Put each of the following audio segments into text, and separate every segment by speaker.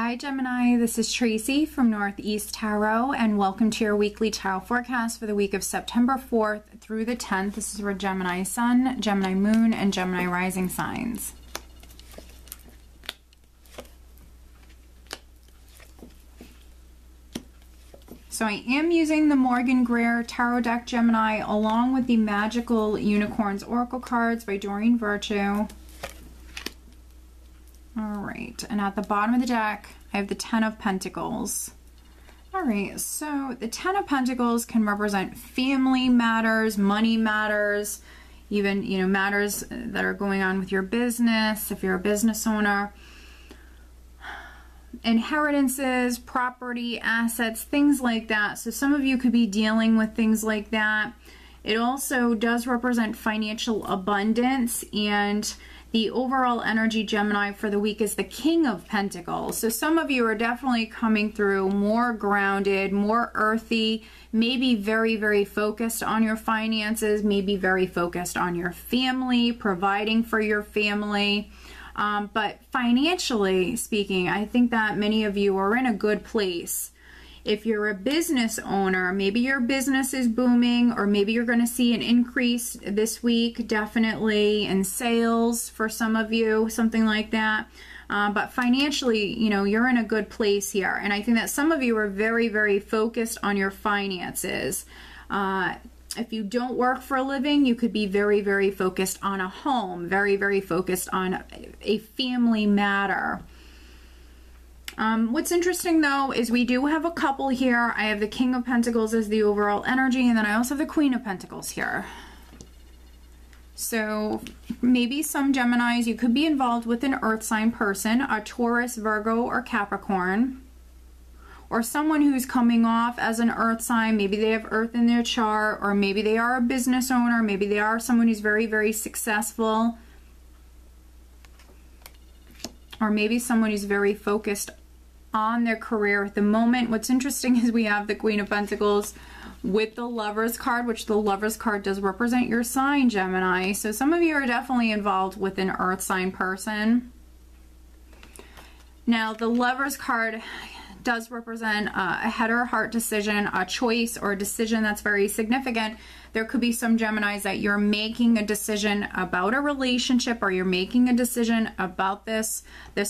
Speaker 1: Hi Gemini, this is Tracy from Northeast Tarot and welcome to your weekly tarot forecast for the week of September 4th through the 10th. This is for Gemini Sun, Gemini Moon, and Gemini Rising signs. So I am using the Morgan Greer Tarot deck, Gemini, along with the Magical Unicorns Oracle cards by Doreen Virtue. Alright, and at the bottom of the deck, I have the Ten of Pentacles. Alright, so the Ten of Pentacles can represent family matters, money matters, even, matters that are going on with your business, if you're a business owner. Inheritances, property, assets, things like that. So some of you could be dealing with things like that. It also does represent financial abundance, and the overall energy, Gemini, for the week is the King of Pentacles. So some of you are definitely coming through more grounded, more earthy, maybe very, very focused on your finances, maybe very focused on your family, providing for your family. But financially speaking, I think that many of you are in a good place. If you're a business owner, maybe your business is booming, or maybe you're going to see an increase this week, definitely in sales for some of you, something like that. But financially, you're in a good place here. And I think that some of you are very, very focused on your finances. If you don't work for a living, you could be very, very focused on a home, very, very focused on a family matter. What's interesting though is we do have a couple here. I have the King of Pentacles as the overall energy, and then I also have the Queen of Pentacles here. So maybe some Geminis, you could be involved with an earth sign person, a Taurus, Virgo, or Capricorn, or someone who's coming off as an earth sign. Maybe they have earth in their chart, or maybe they are a business owner, maybe they are someone who's very, very successful, or maybe someone who's very focused on their career at the moment. What's interesting is we have the Queen of Pentacles with the Lovers card, which the Lovers card does represent your sign, Gemini. So some of you are definitely involved with an earth sign person. Now the Lovers card does represent a head or heart decision, a choice or a decision that's very significant. There could be some Geminis that you're making a decision about a relationship, or you're making a decision about this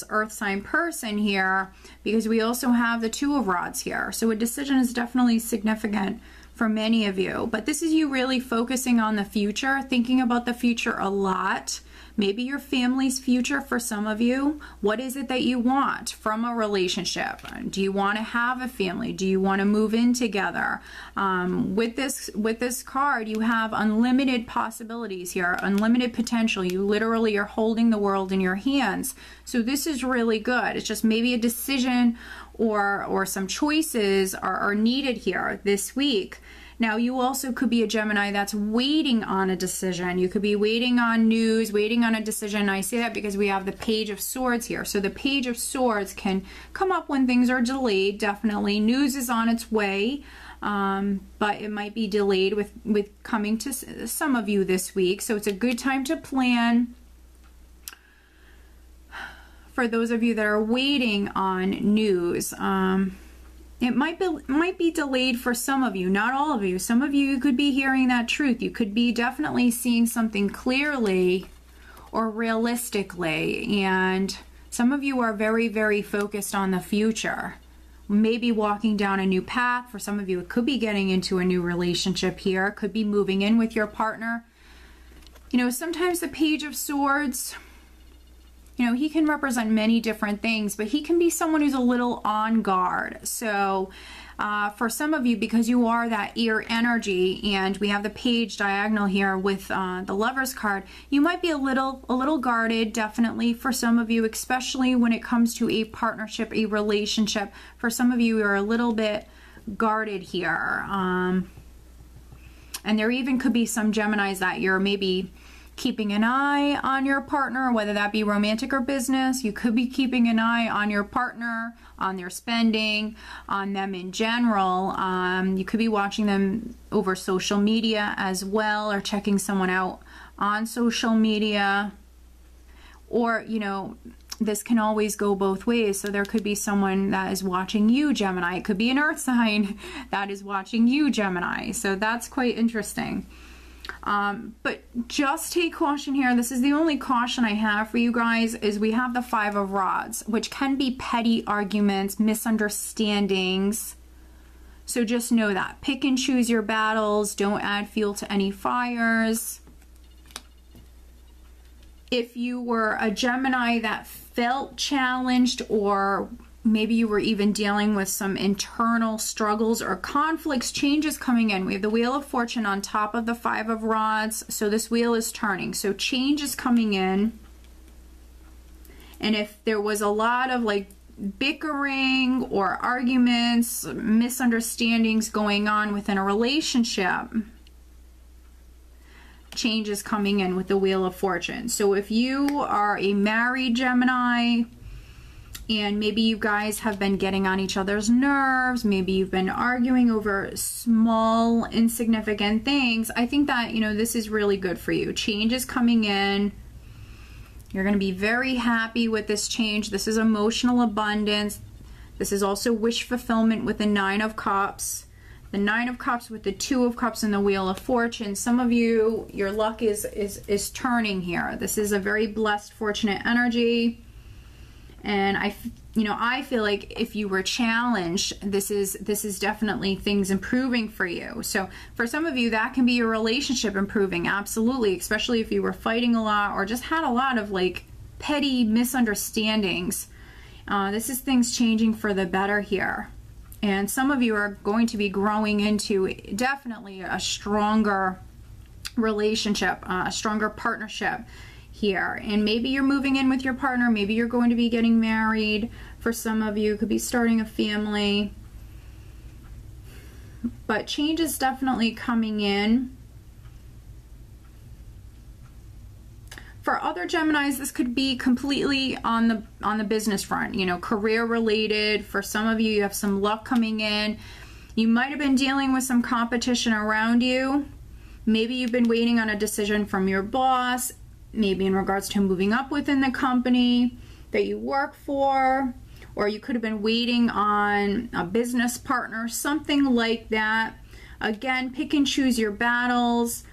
Speaker 1: earth sign person here, because we also have the Two of Rods here. So a decision is definitely significant for many of you, but this is you really focusing on the future, thinking about the future a lot. Maybe your family's future for some of you. What is it that you want from a relationship? Do you want to have a family? Do you want to move in together? With this card, you have unlimited possibilities here, unlimited potential. You literally are holding the world in your hands. So this is really good. It's just maybe a decision or some choices are needed here this week. Now, you also could be a Gemini that's waiting on a decision. You could be waiting on news, waiting on a decision. I say that because we have the Page of Swords here. So the Page of Swords can come up when things are delayed, definitely. News is on its way, but it might be delayed with coming to some of you this week. So it's a good time to plan. For those of you that are waiting on news, it might be delayed for some of you, not all of you. Some of you could be hearing that truth. You could be definitely seeing something clearly or realistically, and some of you are very, very focused on the future. Maybe walking down a new path. For some of you, it could be getting into a new relationship here. It could be moving in with your partner. Sometimes the Page of Swords, he can represent many different things, but he can be someone who's a little on guard. So for some of you, because you are that ear energy, and we have the page diagonal here with the Lovers card, you might be a little guarded, definitely, for some of you, especially when it comes to a partnership, a relationship. For some of you, you're a little bit guarded here. And there even could be some Geminis that you're maybe keeping an eye on your partner, whether that be romantic or business. You could be keeping an eye on your partner, on their spending, on them in general. You could be watching them over social media as well, or checking someone out on social media. Or, this can always go both ways. So there could be someone that is watching you, Gemini. It could be an earth sign that is watching you, Gemini. So that's quite interesting. But just take caution here. This is the only caution I have for you guys, is we have the 5 of Rods, which can be petty arguments, misunderstandings. So just know that. Pick and choose your battles. Don't add fuel to any fires. If you were a Gemini that felt challenged, or maybe you were even dealing with some internal struggles or conflicts, changes coming in. We have the Wheel of Fortune on top of the 5 of Rods. So this wheel is turning. So change is coming in. And if there was a lot of like bickering or arguments, misunderstandings going on within a relationship, change is coming in with the Wheel of Fortune. So if you are a married Gemini and maybe you guys have been getting on each other's nerves, maybe you've been arguing over small insignificant things, I think that, you know, this is really good for you. Change is coming in. You're going to be very happy with this change. This is emotional abundance. This is also wish fulfillment with the 9 of Cups. The 9 of Cups with the 2 of Cups and the Wheel of Fortune. Some of you, your luck is turning here. This is a very blessed, fortunate energy. And I feel like if you were challenged, this is definitely things improving for you. So for some of you, that can be your relationship improving, absolutely, especially if you were fighting a lot or just had a lot of like petty misunderstandings. This is things changing for the better here. And some of you are going to be growing into definitely a stronger relationship, a stronger partnership here. And maybe you're moving in with your partner. Maybe you're going to be getting married. For some of you, could be starting a family. But change is definitely coming in. For other Geminis, this could be completely on the business front, you know, career related. For some of you, you have some luck coming in. You might have been dealing with some competition around you. Maybe you've been waiting on a decision from your boss, maybe in regards to moving up within the company that you work for, or you could have been waiting on a business partner, something like that. Again, pick and choose your battles.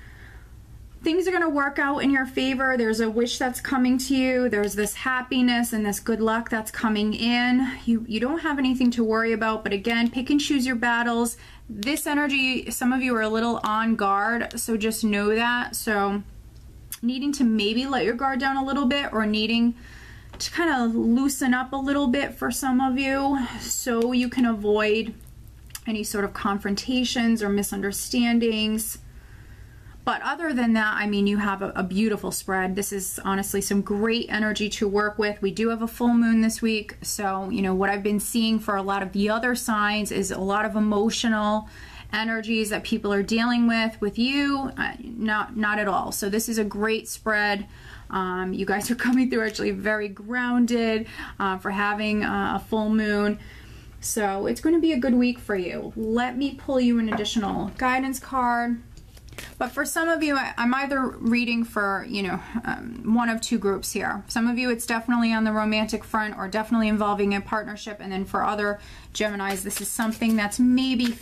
Speaker 1: Things are going to work out in your favor. There's a wish that's coming to you. There's this happiness and this good luck that's coming in. You don't have anything to worry about, but again, pick and choose your battles. This energy, some of you are a little on guard, so just know that. So needing to maybe let your guard down a little bit, or needing to kind of loosen up a little bit for some of you, so you can avoid any sort of confrontations or misunderstandings. But other than that, I mean, you have a beautiful spread. This is honestly some great energy to work with. We do have a full moon this week. So, you know, what I've been seeing for a lot of the other signs is a lot of emotional energies that people are dealing with you, not at all. So this is a great spread. You guys are coming through actually very grounded for having a full moon. So it's going to be a good week for you. Let me pull you an additional guidance card. But for some of you, I'm either reading for, you know, one of two groups here. Some of you, it's definitely on the romantic front or definitely involving a partnership. And then for other Geminis, this is something that's maybe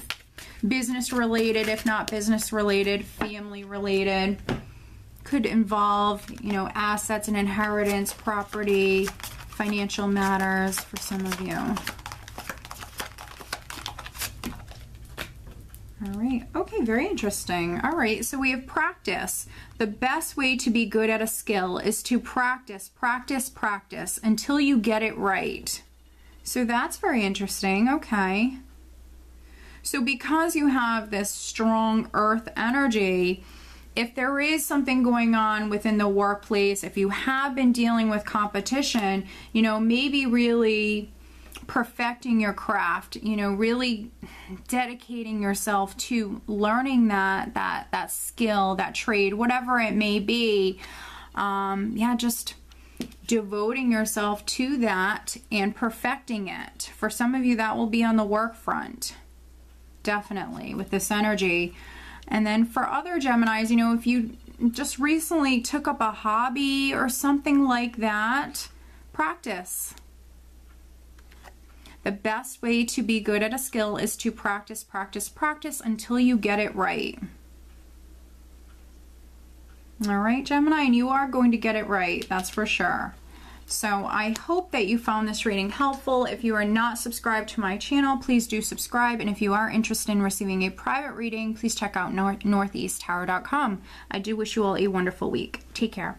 Speaker 1: business related, if not business related, family related. Could involve, you know, assets and inheritance, property, financial matters for some of you. All right. Okay, very interesting. All right, so we have practice. The best way to be good at a skill is to practice, practice, practice until you get it right. So that's very interesting. Okay. So because you have this strong earth energy, if there is something going on within the workplace, if you have been dealing with competition, you know, maybe really perfecting your craft, you know, really dedicating yourself to learning that skill, that trade, whatever it may be. Yeah, just devoting yourself to that and perfecting it. For some of you, that will be on the work front, definitely, with this energy. And then for other Geminis, you know, if you just recently took up a hobby or something like that, Practice. The best way to be good at a skill is to practice, practice, practice until you get it right. All right, Gemini, and you are going to get it right, that's for sure. So I hope that you found this reading helpful. If you are not subscribed to my channel, please do subscribe. And if you are interested in receiving a private reading, please check out northeasttarot.com. I do wish you all a wonderful week. Take care.